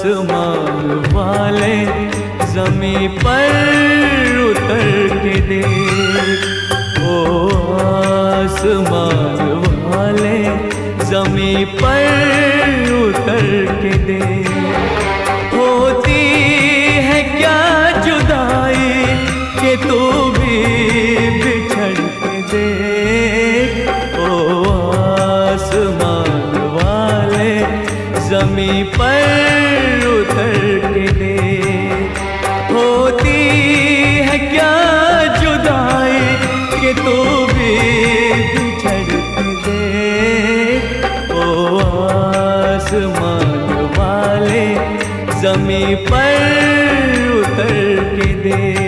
आसमान वाले ज़मीं पर उतर के देख, ओ आसमान वाले ज़मीं पर उतर के देख। होती है क्या जुदाई कि तू भी बिछड़ के देख, ओ आसमान वाले ज़मीं पर उतर के देख। होती है क्या जुदाई कि तू भी बिछड़ के देख, ओ आसमान वाले ज़मीं पर उतर के देख।